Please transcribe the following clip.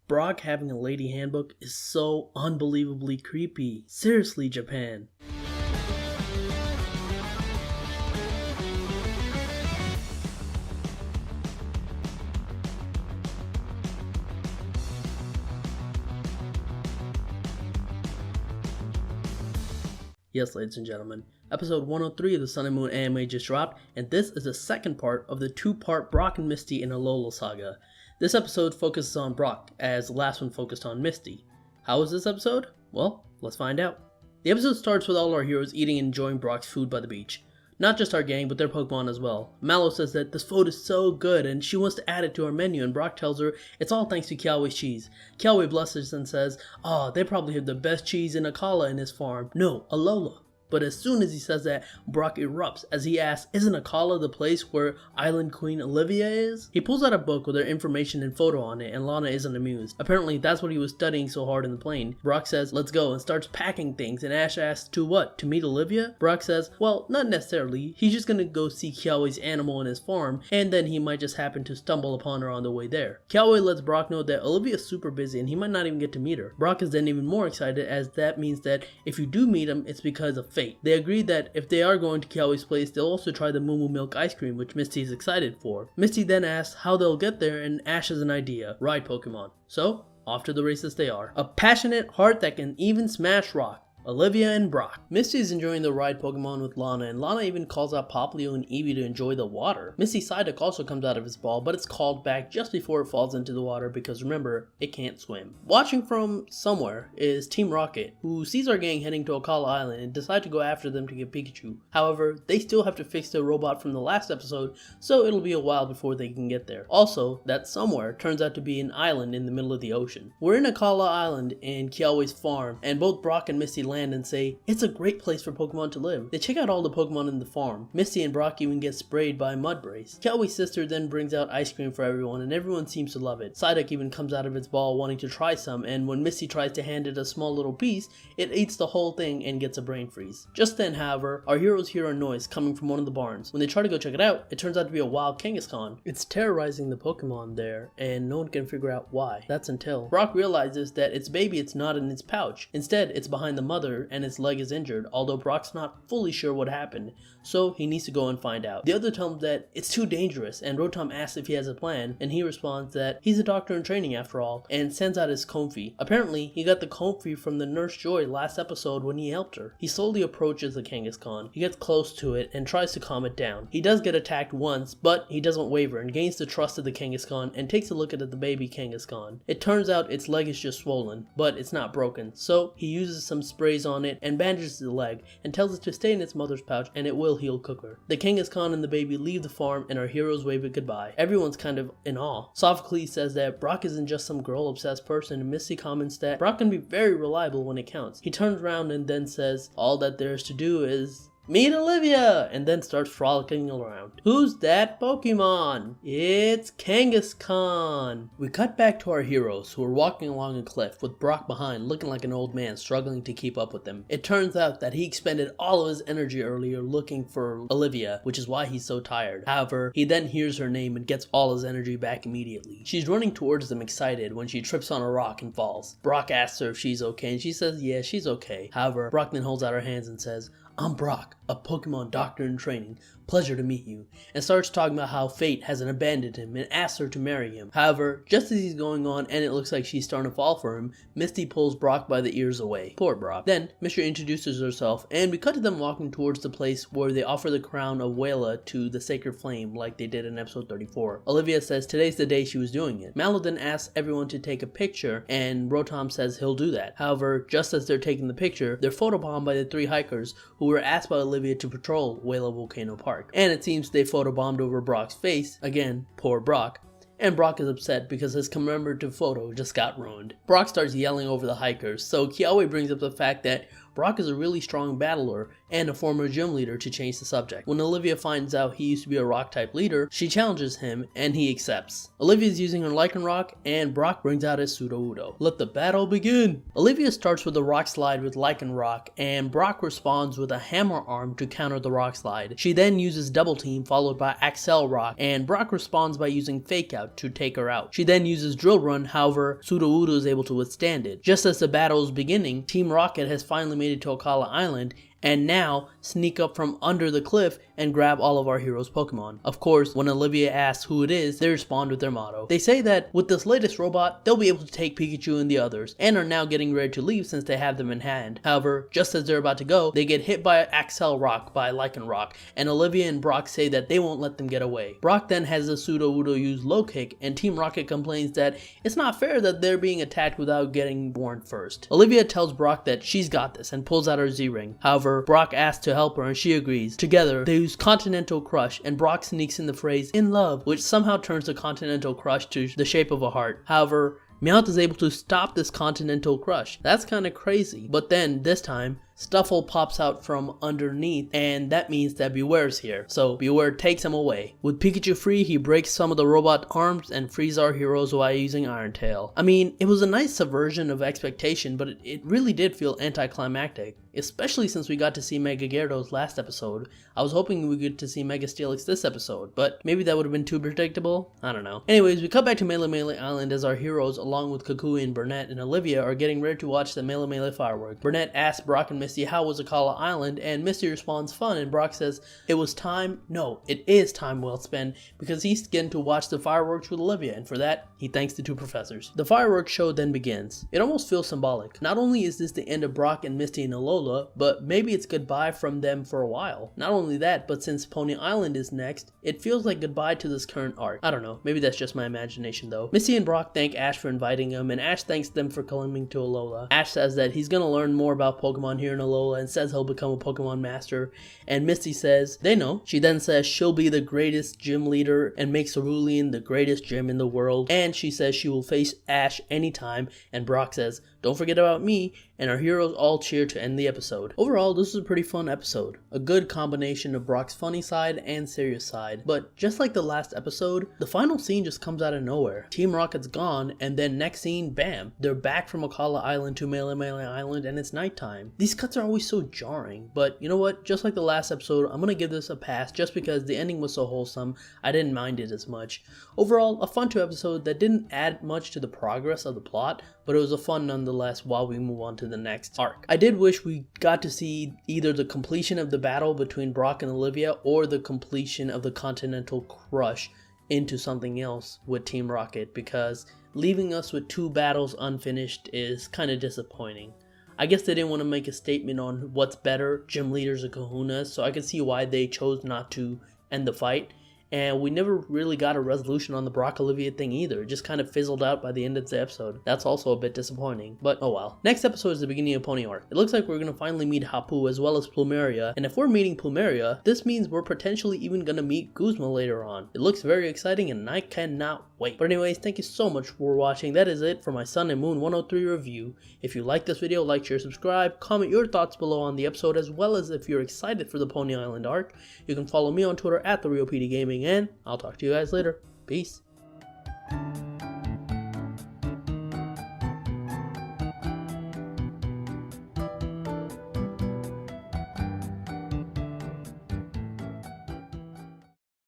Brock having a lady handbook is so unbelievably creepy. Seriously, Japan. Yes, ladies and gentlemen, episode 103 of the Sun and Moon anime just dropped, and this is the second part of the two-part Brock and Misty in Alola saga. This episode focuses on Brock, as the last one focused on Misty. How is this episode? Well, let's find out. The episode starts with all our heroes eating and enjoying Brock's food by the beach. Not just our gang, but their Pokemon as well. Mallow says that this food is so good and she wants to add it to our menu, and Brock tells her it's all thanks to Kiawe's cheese. Kiawe blesses and says, they probably have the best cheese in Akala in his farm. No, Alola. But as soon as he says that, Brock erupts as he asks, isn't Akala the place where Island Queen Olivia is? He pulls out a book with her information and photo on it, and Lana isn't amused. Apparently that's what he was studying so hard in the plane. Brock says, let's go, and starts packing things, and Ash asks, to what? To meet Olivia? Brock says, well, not necessarily. He's just gonna go see Kiawe's animal in his farm, and then he might just happen to stumble upon her on the way there. Kiawe lets Brock know that Olivia's super busy and he might not even get to meet her. Brock is then even more excited, as that means that if you do meet him, it's because of fate. They agree that if they are going to Kiawe's place, they'll also try the Moo Moo Milk ice cream, which Misty is excited for. Misty then asks how they'll get there, and Ash has an idea: ride Pokemon. So, off to the races they are. A passionate heart that can even smash rock. Olivia and Brock. Misty is enjoying the ride Pokemon with Lana, and Lana even calls out Poplio and Eevee to enjoy the water. Misty's Psyduck also comes out of his ball, but it's called back just before it falls into the water because remember, it can't swim. Watching from somewhere is Team Rocket, who sees our gang heading to Akala Island and decide to go after them to get Pikachu. However, they still have to fix their robot from the last episode, so it'll be a while before they can get there. Also, that somewhere turns out to be an island in the middle of the ocean. We're in Akala Island in Kiawe's farm, and both Brock and Misty land and say, it's a great place for Pokemon to live. They check out all the Pokemon in the farm. Misty and Brock even get sprayed by a Mudbrace. Kiawe's sister then brings out ice cream for everyone, and everyone seems to love it. Psyduck even comes out of its ball wanting to try some, and when Misty tries to hand it a small little piece, it eats the whole thing and gets a brain freeze. Just then, however, our heroes hear a noise coming from one of the barns. When they try to go check it out, it turns out to be a wild Kangaskhan. It's terrorizing the Pokemon there, and no one can figure out why. That's until Brock realizes that its baby it's not in its pouch. Instead, it's behind the mother and its leg is injured, although Brock's not fully sure what happened, so he needs to go and find out. The other tells him that it's too dangerous, and Rotom asks if he has a plan, and he responds that he's a doctor in training after all, and sends out his Comfey. Apparently, he got the Comfey from the Nurse Joy last episode when he helped her. He slowly approaches the Kangaskhan. He gets close to it and tries to calm it down. He does get attacked once, but he doesn't waver and gains the trust of the Kangaskhan and takes a look at the baby Kangaskhan. It turns out its leg is just swollen, but it's not broken, so he uses some sprays on it and bandages the leg and tells it to stay in its mother's pouch and it will heal quicker. The Kangaskhan and the baby leave the farm and our heroes wave it goodbye. Everyone's kind of in awe. Sophocles says that Brock isn't just some girl-obsessed person, and Misty comments that Brock can be very reliable when it counts. He turns around and then says all that there is to do is meet Olivia! And then starts frolicking around. Who's that Pokemon? It's Kangaskhan! We cut back to our heroes who are walking along a cliff with Brock behind looking like an old man struggling to keep up with them. It turns out that he expended all of his energy earlier looking for Olivia, which is why he's so tired. However, he then hears her name and gets all his energy back immediately. She's running towards them excited when she trips on a rock and falls. Brock asks her if she's okay and she says yeah, she's okay. However, Brock then holds out her hands and says, I'm Brock, a Pokemon doctor in training. Pleasure to meet you. And starts talking about how fate hasn't abandoned him and asks her to marry him. However, just as he's going on and it looks like she's starting to fall for him, Misty pulls Brock by the ears away. Poor Brock. Then, Misty introduces herself and we cut to them walking towards the place where they offer the crown of Wela to the Sacred Flame like they did in episode 34. Olivia says today's the day she was doing it. Mallow then asks everyone to take a picture and Rotom says he'll do that. However, just as they're taking the picture, they're photobombed by the three hikers who were asked by Olivia to patrol Wela Volcano Park. And it seems they photobombed over Brock's face. Again, poor Brock. And Brock is upset because his commemorative photo just got ruined. Brock starts yelling over the hikers, so Kiawe brings up the fact that Brock is a really strong battler and a former gym leader to change the subject. When Olivia finds out he used to be a rock type leader, she challenges him and he accepts. Olivia is using her Lycan Rock and Brock brings out his Sudowoodo. Let the battle begin! Olivia starts with a rock slide with Lycan Rock and Brock responds with a hammer arm to counter the rock slide. She then uses double team followed by Akala Rock and Brock responds by using Fake Out to take her out. She then uses Drill Run, however Sudowoodo is able to withstand it. Just as the battle is beginning, Team Rocket has finally made it to Akala Island and now sneak up from under the cliff and grab all of our heroes' Pokemon. Of course, when Olivia asks who it is, they respond with their motto. They say that with this latest robot, they'll be able to take Pikachu and the others, and are now getting ready to leave since they have them in hand. However, just as they're about to go, they get hit by Akala Rock by Lycan Rock, and Olivia and Brock say that they won't let them get away. Brock then has the Sudowoodo use Low Kick, and Team Rocket complains that it's not fair that they're being attacked without getting warned first. Olivia tells Brock that she's got this and pulls out her Z-Ring. However, Brock asks to help her and she agrees. Together, they use Continental Crush and Brock sneaks in the phrase "in love," which somehow turns the Continental Crush to the shape of a heart. However, Meowth is able to stop this Continental Crush. That's kinda crazy. But then, this time, Stuffle pops out from underneath, and that means that Bewear's here. So Beware takes him away. With Pikachu free, he breaks some of the robot arms and frees our heroes while using Iron Tail. I mean, it was a nice subversion of expectation, but it really did feel anticlimactic. Especially since we got to see Mega Gyarados last episode. I was hoping we get to see Mega Steelix this episode, but maybe that would have been too predictable? I don't know. Anyways, we cut back to Melee Island as our heroes, along with Kukui and Burnett and Olivia, are getting ready to watch the Melee fireworks. Burnett asks Brock and Misty how was Akala Island, and Misty responds fun, and Brock says it was time, no, it is time well spent, because he's getting to watch the fireworks with Olivia, and for that, he thanks the two professors. The fireworks show then begins. It almost feels symbolic. Not only is this the end of Brock and Misty and Alola, but maybe it's goodbye from them for a while. Not only that, but since Pony Island is next, it feels like goodbye to this current arc. I don't know, maybe that's just my imagination though. Misty and Brock thank Ash for inviting him, and Ash thanks them for coming to Alola. Ash says that he's gonna learn more about Pokemon here in Alola and says he'll become a Pokemon master, and Misty says they know. She then says she'll be the greatest gym leader and makes Cerulean the greatest gym in the world, and she says she will face Ash anytime, and Brock says don't forget about me, and our heroes all cheer to end the episode. Overall, this was a pretty fun episode. A good combination of Brock's funny side and serious side. But just like the last episode, the final scene just comes out of nowhere. Team Rocket's gone, and then next scene, bam, they're back from Akala Island to Melee Island, and it's nighttime. These cuts are always so jarring, but you know what? Just like the last episode, I'm gonna give this a pass just because the ending was so wholesome, I didn't mind it as much. Overall, a fun 2 episode that didn't add much to the progress of the plot, but it was a fun nonetheless while we move on to the next arc. I did wish we got to see either the completion of the battle between Brock and Olivia or the completion of the Continental Crush into something else with Team Rocket, because leaving us with 2 battles unfinished is kind of disappointing. I guess they didn't want to make a statement on what's better, gym leaders or kahunas, so I can see why they chose not to end the fight. And we never really got a resolution on the Brock Olivia thing either. It just kind of fizzled out by the end of the episode. That's also a bit disappointing, but oh well. Next episode is the beginning of Pony Arc. It looks like we're going to finally meet Hapu as well as Plumeria, and if we're meeting Plumeria, this means we're potentially even going to meet Guzma later on. It looks very exciting and I cannot wait. But anyways, thank you so much for watching. That is it for my Sun and Moon 103 review. If you like this video, like, share, subscribe, comment your thoughts below on the episode, as well as if you're excited for the Pony Island arc. You can follow me on Twitter at TheRealPDGaming, and I'll talk to you guys later. Peace.